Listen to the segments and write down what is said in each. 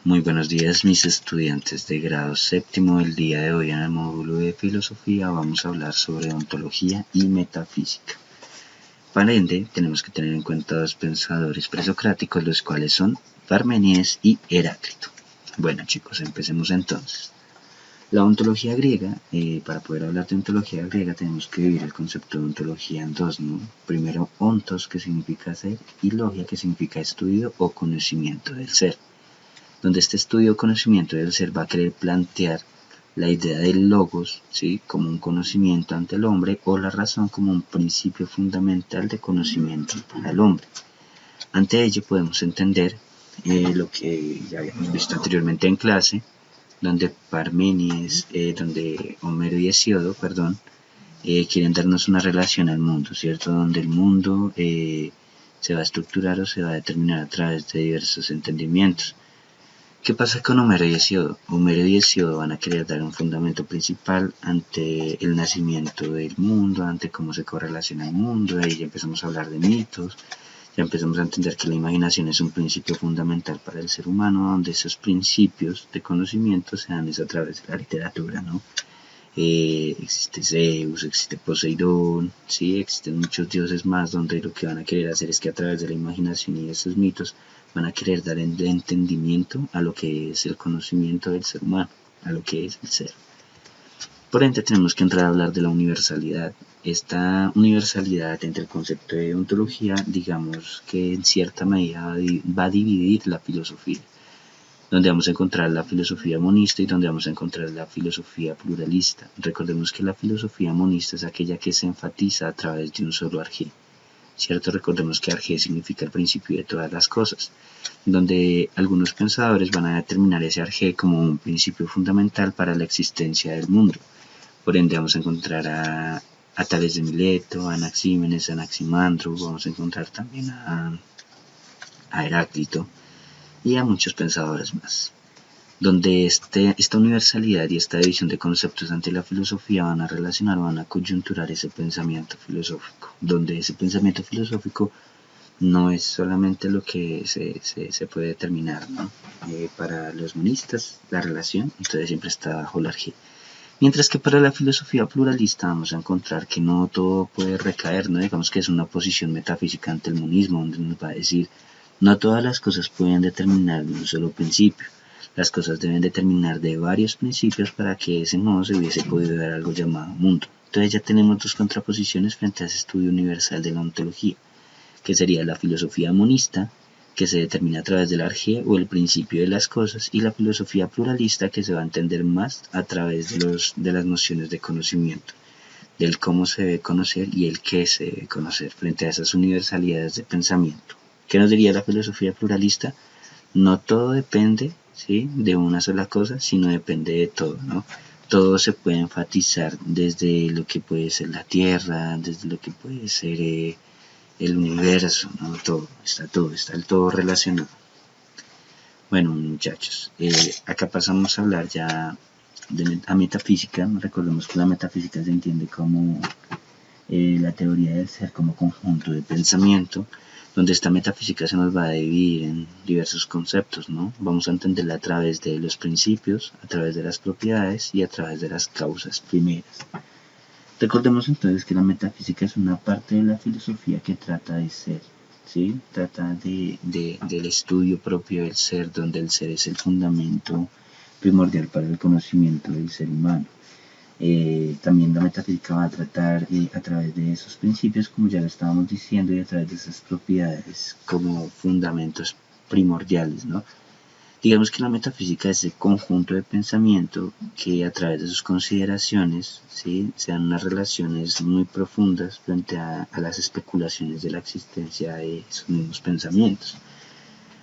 Muy buenos días mis estudiantes de grado séptimo. El día de hoy en el módulo de filosofía vamos a hablar sobre ontología y metafísica. Para ende tenemos que tener en cuenta dos pensadores presocráticos, los cuales son Parménides y Heráclito. Bueno chicos, empecemos entonces. La ontología griega, para poder hablar de ontología griega tenemos que dividir el concepto de ontología en dos, ¿no? Primero ontos, que significa ser, y logia, que significa estudio o conocimiento del ser, donde este estudio o conocimiento del ser va a querer plantear la idea del logos, ¿sí?, como un conocimiento ante el hombre, o la razón como un principio fundamental de conocimiento para el hombre. Ante ello podemos entender lo que ya habíamos visto anteriormente en clase, donde Parménides, donde Homero y Hesíodo, quieren darnos una relación al mundo, ¿cierto? Donde el mundo se va a estructurar o se va a determinar a través de diversos entendimientos. ¿Qué pasa con Homero y Hesíodo? Homero y Hesíodo van a querer dar un fundamento principal ante el nacimiento del mundo, ante cómo se correlaciona el mundo, ahí ya empezamos a hablar de mitos, ya empezamos a entender que la imaginación es un principio fundamental para el ser humano, donde esos principios de conocimiento se dan a través de la literatura, ¿no? Existe Zeus, existe Poseidón, ¿sí? Existen muchos dioses más donde lo que van a querer hacer es que a través de la imaginación y de esos mitos van a querer dar el entendimiento a lo que es el conocimiento del ser humano, a lo que es el ser. Por ende tenemos que entrar a hablar de la universalidad. Esta universalidad entre el concepto de ontología, digamos que en cierta medida va a dividir la filosofía, donde vamos a encontrar la filosofía monista y donde vamos a encontrar la filosofía pluralista. Recordemos que la filosofía monista es aquella que se enfatiza a través de un solo arjé, ¿cierto? Recordemos que arjé significa el principio de todas las cosas, donde algunos pensadores van a determinar ese arjé como un principio fundamental para la existencia del mundo. Por ende vamos a encontrar a Tales de Mileto, a Anaxímenes, a Anaximandro, vamos a encontrar también a Heráclito y a muchos pensadores más, donde esta universalidad y esta división de conceptos ante la filosofía van a relacionar, van a coyunturar ese pensamiento filosófico, donde ese pensamiento filosófico no es solamente lo que se puede determinar, ¿no? Para los monistas la relación entonces siempre está bajo la arjé. Mientras que para la filosofía pluralista vamos a encontrar que no todo puede recaer, ¿no? Digamos que es una posición metafísica ante el monismo, donde nos va a decir, no todas las cosas pueden determinar de un solo principio. Las cosas deben determinar de varios principios para que de ese modo se hubiese podido dar algo llamado mundo. Entonces ya tenemos dos contraposiciones frente a ese estudio universal de la ontología, que sería la filosofía monista, que se determina a través del arjé o el principio de las cosas, y la filosofía pluralista, que se va a entender más a través de las nociones de conocimiento, del cómo se debe conocer y el qué se debe conocer frente a esas universalidades de pensamiento. ¿Qué nos diría la filosofía pluralista? No todo depende, ¿sí?, de una sola cosa, sino depende de todo, ¿no? Todo se puede enfatizar desde lo que puede ser la Tierra, desde lo que puede ser el universo, ¿no? Está el todo relacionado. Bueno muchachos, acá pasamos a hablar ya a metafísica. Recordemos que la metafísica se entiende como la teoría del ser como conjunto de pensamiento, donde esta metafísica se nos va a dividir en diversos conceptos, ¿no? Vamos a entenderla a través de los principios, a través de las propiedades y a través de las causas primeras. Recordemos entonces que la metafísica es una parte de la filosofía que trata de ser, ¿sí? Trata del estudio propio del ser, donde el ser es el fundamento primordial para el conocimiento del ser humano. También la metafísica va a tratar a través de esos principios, como ya lo estábamos diciendo, y a través de esas propiedades como fundamentos primordiales, ¿no? Digamos que la metafísica es el conjunto de pensamiento que a través de sus consideraciones, ¿sí?, se dan unas relaciones muy profundas frente a las especulaciones de la existencia de esos mismos pensamientos.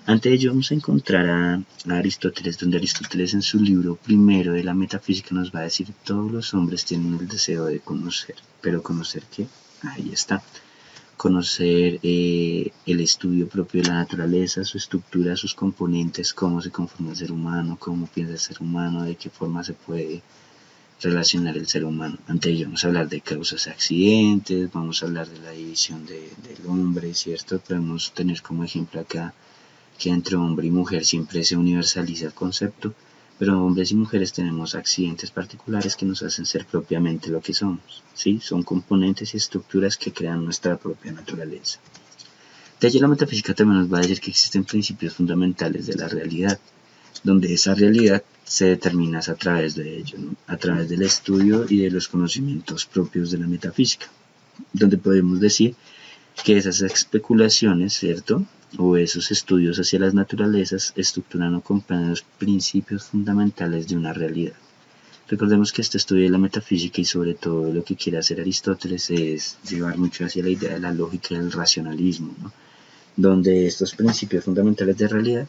Ante ello vamos a encontrar a Aristóteles, donde Aristóteles en su libro primero de la metafísica nos va a decir: todos los hombres tienen el deseo de conocer, pero ¿conocer qué? Ahí está. Conocer el estudio propio de la naturaleza, su estructura, sus componentes, cómo se conforma el ser humano, cómo piensa el ser humano, de qué forma se puede relacionar el ser humano. Ante ello vamos a hablar de causas y accidentes, vamos a hablar de la división del hombre, ¿cierto? Podemos tener como ejemplo acá que entre hombre y mujer siempre se universaliza el concepto, pero hombres y mujeres tenemos accidentes particulares que nos hacen ser propiamente lo que somos, ¿sí? Son componentes y estructuras que crean nuestra propia naturaleza. De allí la metafísica también nos va a decir que existen principios fundamentales de la realidad, donde esa realidad se determina a través de ello, ¿no? A través del estudio y de los conocimientos propios de la metafísica, donde podemos decir que esas especulaciones, ¿cierto?, o esos estudios hacia las naturalezas estructuran o comprenden los principios fundamentales de una realidad. Recordemos que este estudio de la metafísica y sobre todo lo que quiere hacer Aristóteles es llevar mucho hacia la idea de la lógica y el racionalismo, ¿no?, donde estos principios fundamentales de realidad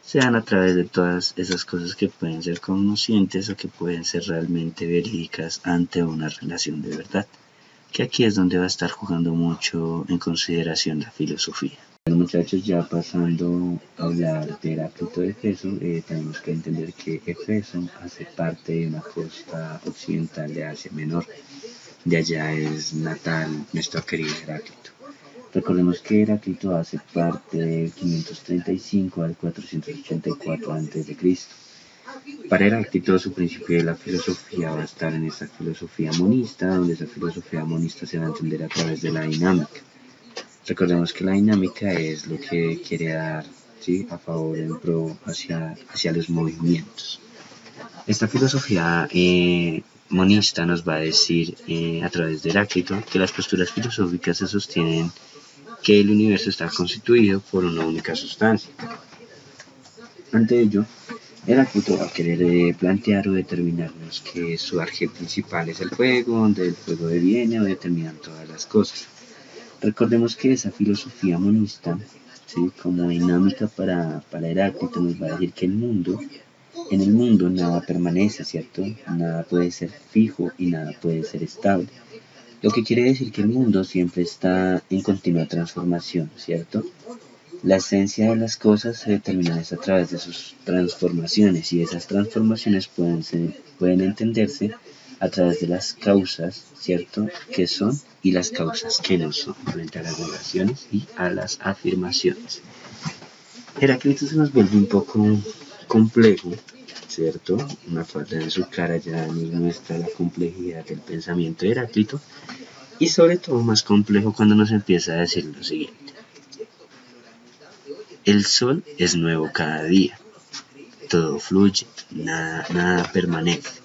se dan a través de todas esas cosas que pueden ser conscientes o que pueden ser realmente verídicas ante una relación de verdad, que aquí es donde va a estar jugando mucho en consideración la filosofía. Bueno, muchachos, ya pasando a hablar de Heráclito de Éfeso, tenemos que entender que Éfeso hace parte de una costa occidental de Asia Menor. De allá es natal nuestro querido Heráclito. Recordemos que Heráclito hace parte del 535 al 484 a.C. Para Heráclito, su principio de la filosofía va a estar en esta filosofía monista, donde esa filosofía monista se va a entender a través de la dinámica. Recordemos que la dinámica es lo que quiere dar, ¿sí?, a favor, en pro, hacia los movimientos. Esta filosofía monista nos va a decir a través de Heráclito que las posturas filosóficas se sostienen que el universo está constituido por una única sustancia. Ante ello, Heráclito va a querer plantear o determinarnos que su eje principal es el fuego, donde el fuego deviene o determinan todas las cosas. Recordemos que esa filosofía monista, ¿sí?, como dinámica para Heráclito, nos va a decir que en el mundo nada permanece, ¿cierto? Nada puede ser fijo y nada puede ser estable. Lo que quiere decir que el mundo siempre está en continua transformación, ¿cierto? La esencia de las cosas se determina a través de sus transformaciones y esas transformaciones pueden entenderse a través de las causas, ¿cierto?, que son y las causas que no son, frente a las negaciones y a las afirmaciones. Heráclito se nos vuelve un poco complejo, ¿cierto? Una falta en su cara ya nos muestra la complejidad del pensamiento de Heráclito y sobre todo más complejo cuando nos empieza a decir lo siguiente: el sol es nuevo cada día, todo fluye, nada permanece.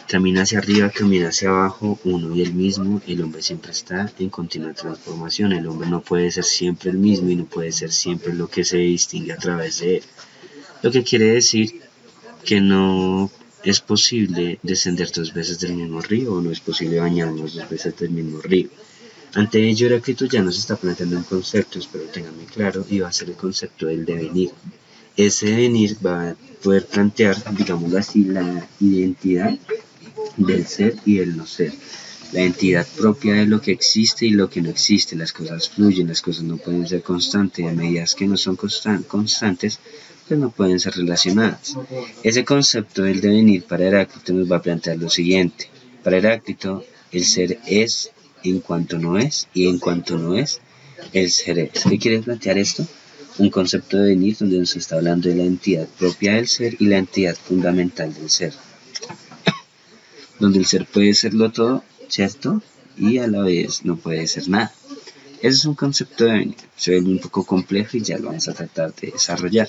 Camina hacia arriba, camina hacia abajo, uno y el mismo, el hombre siempre está en continua transformación, el hombre no puede ser siempre el mismo y no puede ser siempre lo que se distingue a través de él. Lo que quiere decir que no es posible descender 2 veces del mismo río, o no es posible bañarnos 2 veces del mismo río. Ante ello, Heráclito ya nos está planteando un concepto, espero tengan muy claro, y va a ser el concepto del devenir. Ese devenir va a poder plantear, digámoslo así, la identidad del ser y del no ser, la entidad propia de lo que existe y lo que no existe. Las cosas fluyen, las cosas no pueden ser constantes, a medida que no son constantes, pues no pueden ser relacionadas. Ese concepto del devenir para Heráclito nos va a plantear lo siguiente: para Heráclito, el ser es en cuanto no es, y en cuanto no es, el ser es. ¿Qué quiere plantear esto? Un concepto de devenir donde nos está hablando de la entidad propia del ser y la entidad fundamental del ser, donde el ser puede serlo todo, ¿cierto?, y a la vez no puede ser nada. Ese es un concepto de devenir, se ve un poco complejo y ya lo vamos a tratar de desarrollar.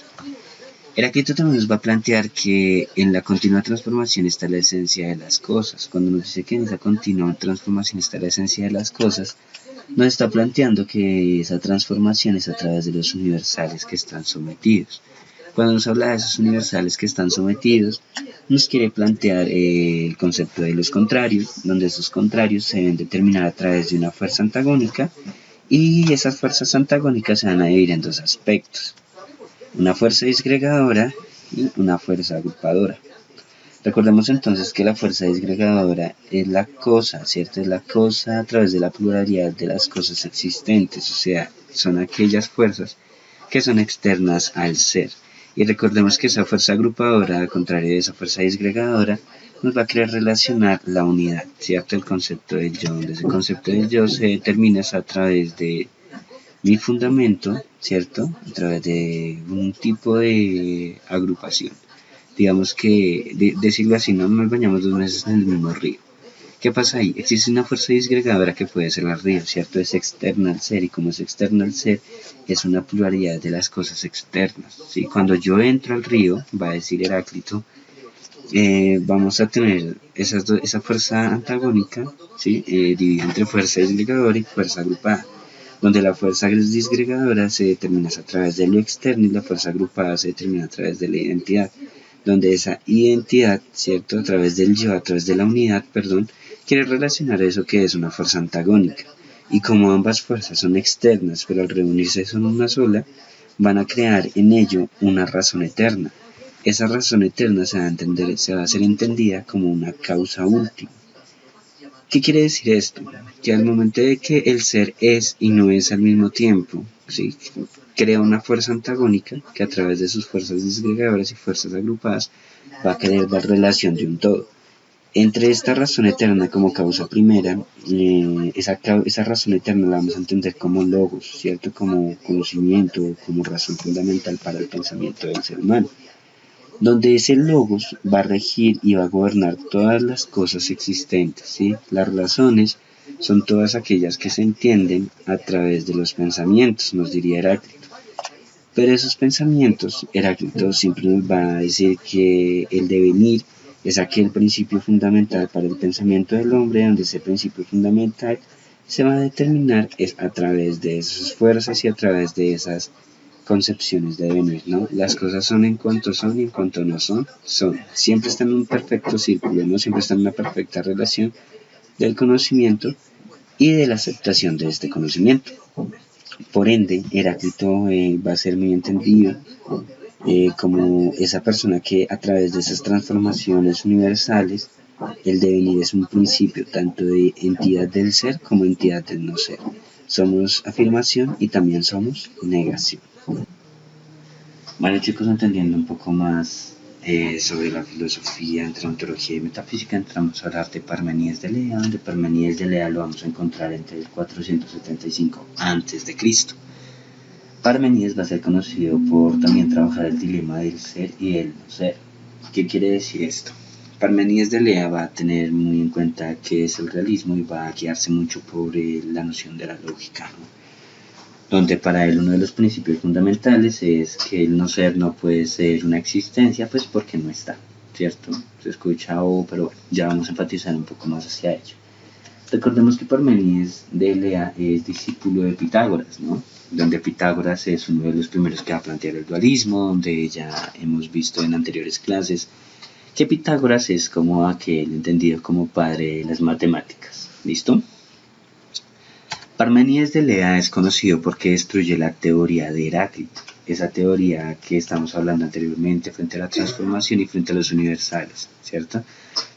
Heráclito también nos va a plantear que en la continua transformación está la esencia de las cosas. Cuando nos dice que en esa continua transformación está la esencia de las cosas, nos está planteando que esa transformación es a través de los universales que están sometidos. Cuando nos habla de esos universales que están sometidos, nos quiere plantear el concepto de los contrarios, donde esos contrarios se deben determinar a través de una fuerza antagónica, y esas fuerzas antagónicas se van a dividir en 2 aspectos: una fuerza disgregadora y una fuerza agrupadora. Recordemos entonces que la fuerza disgregadora es la cosa, ¿cierto? Es la cosa a través de la pluralidad de las cosas existentes, o sea, son aquellas fuerzas que son externas al ser. Y recordemos que esa fuerza agrupadora, al contrario de esa fuerza disgregadora, nos va a querer relacionar la unidad, ¿cierto? El concepto del yo, donde ese concepto del yo se determina a través de mi fundamento, ¿cierto? A través de un tipo de agrupación. Digamos que, decirlo así, no nos bañamos 2 meses en el mismo río. ¿Qué pasa ahí? Existe una fuerza disgregadora que puede ser el río, ¿cierto? Es externa al ser, y como es externa al ser, es una pluralidad de las cosas externas, ¿sí? Cuando yo entro al río, va a decir Heráclito, vamos a tener esa fuerza antagónica, ¿sí? Dividida entre fuerza disgregadora y fuerza agrupada, donde la fuerza disgregadora se determina a través de lo externo y la fuerza agrupada se determina a través de la identidad, donde esa identidad, ¿cierto? A través del yo, a través de la unidad, perdón, quiere relacionar eso que es una fuerza antagónica. Y como ambas fuerzas son externas, pero al reunirse son una sola, van a crear en ello una razón eterna. Esa razón eterna se va a hacer entendida como una causa última. ¿Qué quiere decir esto? Que al momento de que el ser es y no es al mismo tiempo, ¿sí? Crea una fuerza antagónica que a través de sus fuerzas disgregadoras y fuerzas agrupadas va a querer dar relación de un todo. Entre esta razón eterna como causa primera, esa razón eterna la vamos a entender como logos, ¿cierto? Como conocimiento, como razón fundamental para el pensamiento del ser humano, donde ese logos va a regir y va a gobernar todas las cosas existentes, ¿sí? Las razones son todas aquellas que se entienden a través de los pensamientos, nos diría Heráclito. Pero esos pensamientos, Heráclito siempre nos va a decir que el devenir es aquel principio fundamental para el pensamiento del hombre, donde ese principio fundamental se va a determinar es a través de esas fuerzas y a través de esas concepciones de devenir, ¿no? Las cosas son en cuanto son y en cuanto no son, son. Siempre están en un perfecto círculo, ¿no? Siempre están en una perfecta relación del conocimiento y de la aceptación de este conocimiento. Por ende, Heráclito va a ser muy entendido como esa persona que a través de esas transformaciones universales, el devenir es un principio tanto de entidad del ser como entidad del no ser. Somos afirmación y también somos negación. Bueno chicos, entendiendo un poco más sobre la filosofía entre ontología y metafísica, entramos a hablar de Parmenides de Elea, donde Parmenides de Elea lo vamos a encontrar entre el 475 a.C. Parmenides va a ser conocido por también trabajar el dilema del ser y del no ser. ¿Qué quiere decir esto? Parmenides de Elea va a tener muy en cuenta qué es el realismo y va a guiarse mucho por la noción de la lógica, ¿no? Donde para él uno de los principios fundamentales es que el no ser no puede ser una existencia, pues porque no está, ¿cierto? Se escucha, pero ya vamos a enfatizar un poco más hacia ello. Recordemos que Parmenides de Elea es discípulo de Pitágoras, ¿no? Donde Pitágoras es uno de los primeros que va a plantear el dualismo, donde ya hemos visto en anteriores clases que Pitágoras es como aquel entendido como padre de las matemáticas, ¿listo? Parmenides de Elea es conocido porque destruye la teoría de Heráclito, esa teoría que estamos hablando anteriormente frente a la transformación y frente a los universales, ¿cierto?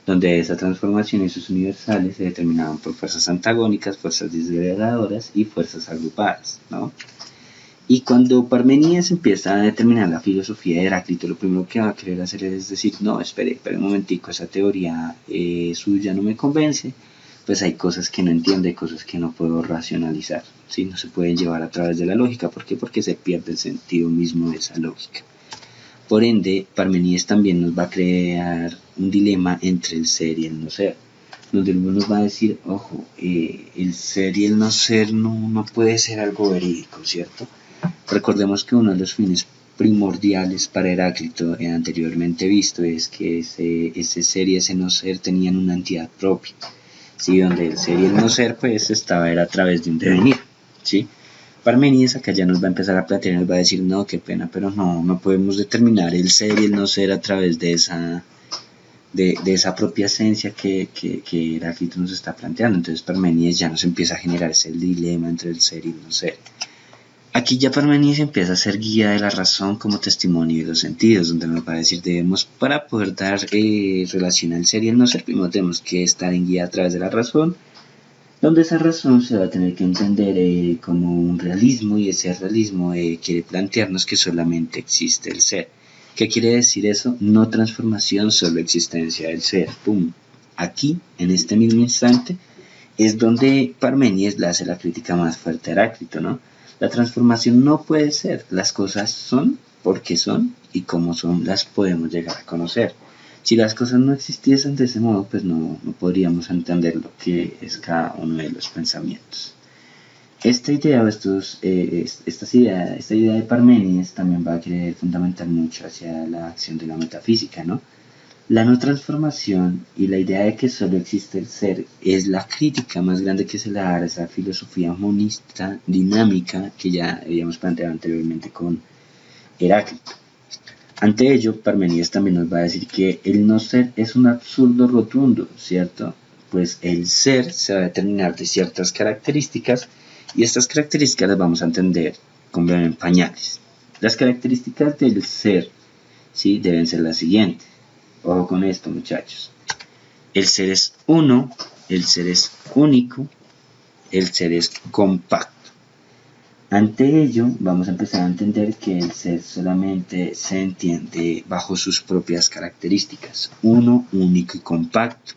Donde esa transformación y sus universales se determinaban por fuerzas antagónicas, fuerzas disgregadoras y fuerzas agrupadas, ¿no? Y cuando Parmenides empieza a determinar la filosofía de Heráclito, lo primero que va a querer hacer es decir, no, espere un momentico, esa teoría suya no me convence, pues hay cosas que no entiendo, hay cosas que no puedo racionalizar, ¿sí? No se pueden llevar a través de la lógica. ¿Por qué? Porque se pierde el sentido mismo de esa lógica. Por ende, Parmenides también nos va a crear un dilema entre el ser y el no ser, donde uno nos va a decir, ojo, el ser y el no ser no puede ser algo verídico, ¿cierto? Recordemos que uno de los fines primordiales para Heráclito, anteriormente visto, es que ese ser y ese no ser tenían una entidad propia, ¿sí? Donde el ser y el no ser pues era a través de un devenir, ¿sí? Parmenides acá ya nos va a empezar a plantear, nos va a decir, no, qué pena, pero no podemos determinar el ser y el no ser a través de esa propia esencia que Heráclito nos está planteando. Entonces Parmenides ya nos empieza a generar ese dilema entre el ser y el no ser. Aquí ya Parmenides empieza a ser guía de la razón como testimonio de los sentidos, donde nos va a decir, para poder dar relación al ser y el no ser, primero tenemos que estar en guía a través de la razón, donde esa razón se va a tener que entender como un realismo, y ese realismo quiere plantearnos que solamente existe el ser. ¿Qué quiere decir eso? No transformación, solo existencia del ser. ¡Pum! Aquí, en este mismo instante, es donde Parmenides le hace la crítica más fuerte a Heráclito, ¿no? La transformación no puede ser, las cosas son porque son y como son las podemos llegar a conocer. Si las cosas no existiesen de ese modo, pues no podríamos entender lo que es cada uno de los pensamientos. Esta idea esta idea de Parménides también va a querer fundamentar mucho hacia la acción de la metafísica, ¿no? La no transformación y la idea de que solo existe el ser es la crítica más grande que se le da a esa filosofía monista dinámica que ya habíamos planteado anteriormente con Heráclito. Ante ello, Parmenides también nos va a decir que el no ser es un absurdo rotundo, ¿cierto? Pues el ser se va a determinar de ciertas características y estas características las vamos a entender como en pañales. Las características del ser, ¿sí? Deben ser las siguientes. Ojo con esto, muchachos. El ser es uno, el ser es único, el ser es compacto. Ante ello, vamos a empezar a entender que el ser solamente se entiende bajo sus propias características, uno, único y compacto.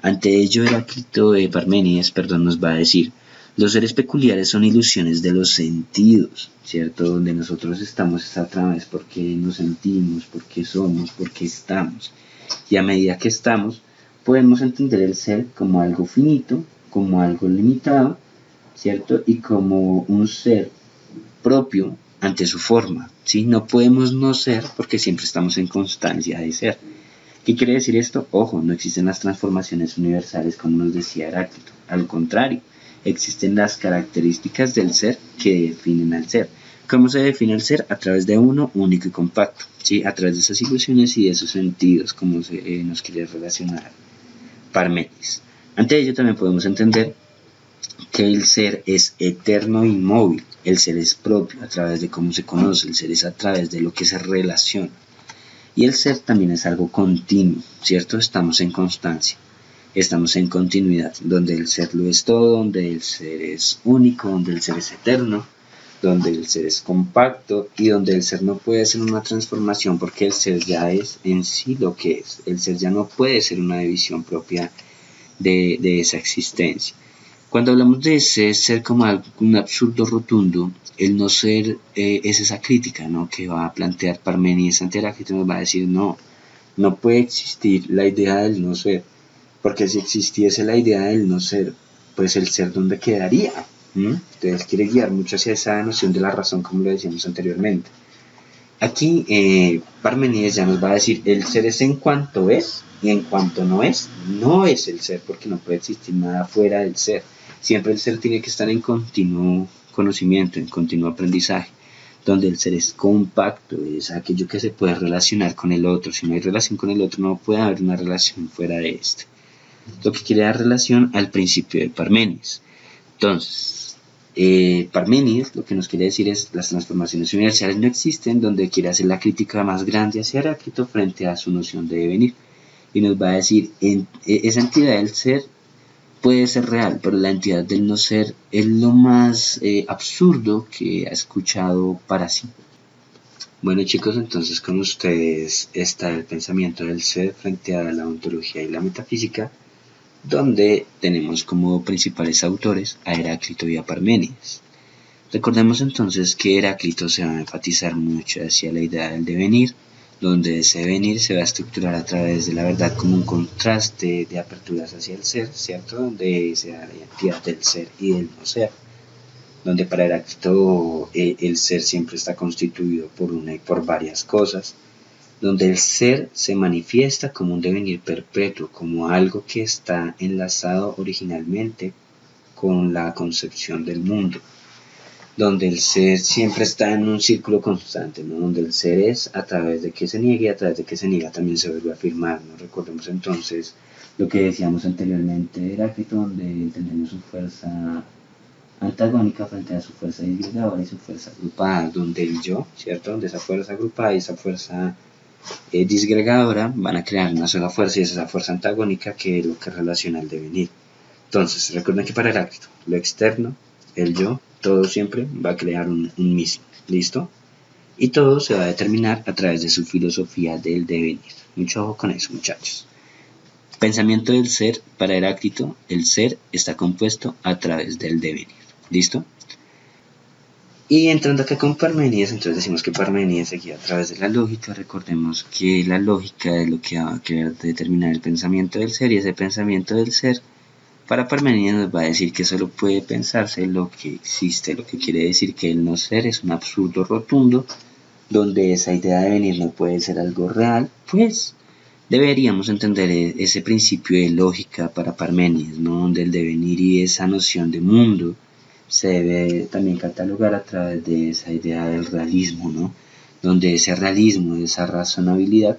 Ante ello, Heráclito de Parménides, nos va a decir, los seres peculiares son ilusiones de los sentidos, ¿cierto? Donde nosotros estamos es a través porque nos sentimos, porque somos, porque estamos. Y a medida que estamos, podemos entender el ser como algo finito, como algo limitado, ¿cierto? Y como un ser propio ante su forma, ¿sí? No podemos no ser porque siempre estamos en constancia de ser. ¿Qué quiere decir esto? Ojo, no existen las transformaciones universales como nos decía Heráclito. Al contrario, existen las características del ser que definen al ser. ¿Cómo se define el ser? A través de uno único y compacto, ¿sí? A través de esas ilusiones y de esos sentidos, como nos quiere relacionar Parménides. Ante ello también podemos entender que el ser es eterno e inmóvil, el ser es propio a través de cómo se conoce, el ser es a través de lo que se relaciona. Y el ser también es algo continuo, ¿cierto? Estamos en constancia, estamos en continuidad, donde el ser lo es todo, donde el ser es único, donde el ser es eterno, donde el ser es compacto y donde el ser no puede ser una transformación porque el ser ya es en sí lo que es. El ser ya no puede ser una división propia de esa existencia. Cuando hablamos de ese ser como un absurdo rotundo, el no ser es esa crítica, ¿no? Que va a plantear Parménides ante Heráclito, nos va a decir no puede existir la idea del no ser, porque si existiese la idea del no ser, pues el ser ¿dónde quedaría? Entonces quiere guiar mucho hacia esa noción de la razón, como lo decíamos anteriormente. Aquí Parménides ya nos va a decir el ser es en cuanto es y en cuanto no es el ser, porque no puede existir nada fuera del ser. Siempre el ser tiene que estar en continuo conocimiento, en continuo aprendizaje, donde el ser es compacto, es aquello que se puede relacionar con el otro. Si no hay relación con el otro, no puede haber una relación fuera de este. Lo que quiere dar relación al principio de Parménides. Entonces, Parménides lo que nos quiere decir es las transformaciones universales no existen, donde quiere hacer la crítica más grande hacia Heráclito frente a su noción de devenir. Y nos va a decir, esa entidad del ser puede ser real, pero la entidad del no ser es lo más absurdo que ha escuchado para sí. Bueno chicos, entonces con ustedes está el pensamiento del ser frente a la ontología y la metafísica, donde tenemos como principales autores a Heráclito y a Parménides. Recordemos entonces que Heráclito se va a enfatizar mucho hacia la idea del devenir, donde ese devenir se va a estructurar a través de la verdad como un contraste de aperturas hacia el ser, ¿cierto? Donde se da la identidad del ser y del no ser, donde para Heráclito el ser siempre está constituido por una y por varias cosas, donde el ser se manifiesta como un devenir perpetuo, como algo que está enlazado originalmente con la concepción del mundo, donde el ser siempre está en un círculo constante, ¿no? Donde el ser es a través de que se niegue y a través de que se niega también se vuelve a afirmar, ¿no? Recordemos entonces lo que decíamos anteriormente de Heráclito, donde entendemos su fuerza antagónica frente a su fuerza disgregadora y su fuerza agrupada, donde el yo, ¿cierto? Donde esa fuerza agrupada y esa fuerza disgregadora van a crear una sola fuerza y es esa fuerza antagónica que es lo que relaciona el devenir. Entonces, recuerden que para Heráclito, lo externo, el yo, todo siempre va a crear un mismo, ¿listo? Y todo se va a determinar a través de su filosofía del devenir. Mucho ojo con eso, muchachos. Pensamiento del ser, para Heráclito, el ser está compuesto a través del devenir, ¿listo? Y entrando acá con Parménides, entonces decimos que Parménides seguía a través de la lógica. Recordemos que la lógica es lo que va a querer determinar el pensamiento del ser, y ese pensamiento del ser para Parménides nos va a decir que solo puede pensarse lo que existe, lo que quiere decir que el no ser es un absurdo rotundo, donde esa idea de venir no puede ser algo real. Pues deberíamos entender ese principio de lógica para Parménides, ¿no? Donde el devenir y esa noción de mundo se debe también catalogar a través de esa idea del realismo, ¿no? Donde ese realismo, esa razonabilidad,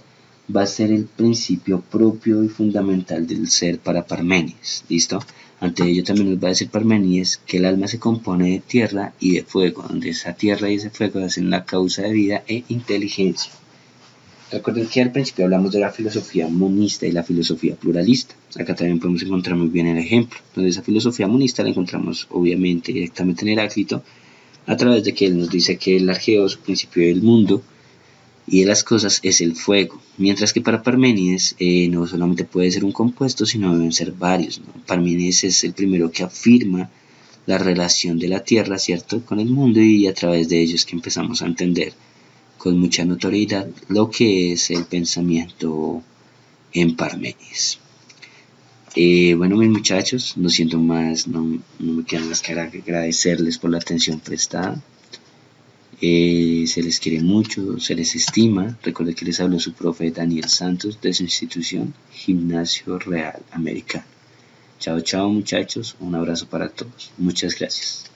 va a ser el principio propio y fundamental del ser para Parménides, ¿listo? Ante ello también nos va a decir Parménides que el alma se compone de tierra y de fuego, donde esa tierra y ese fuego hacen la causa de vida e inteligencia. Recuerden que al principio hablamos de la filosofía monista y la filosofía pluralista. Acá también podemos encontrar muy bien el ejemplo, donde esa filosofía monista la encontramos obviamente directamente en Heráclito, a través de que él nos dice que el argeos, principio del mundo y de las cosas, es el fuego, mientras que para Parménides no solamente puede ser un compuesto, sino deben ser varios, ¿no? Parménides es el primero que afirma la relación de la Tierra, ¿cierto?, con el mundo, y a través de ello es que empezamos a entender con mucha notoriedad lo que es el pensamiento en Parménides. Bueno, mis muchachos, no siento más, no me queda más que agradecerles por la atención prestada. Se les quiere mucho, se les estima. Recuerden que les habló su profe Daniel Santos de su institución Gimnasio Real Americano. Chao, chao muchachos, un abrazo para todos. Muchas gracias.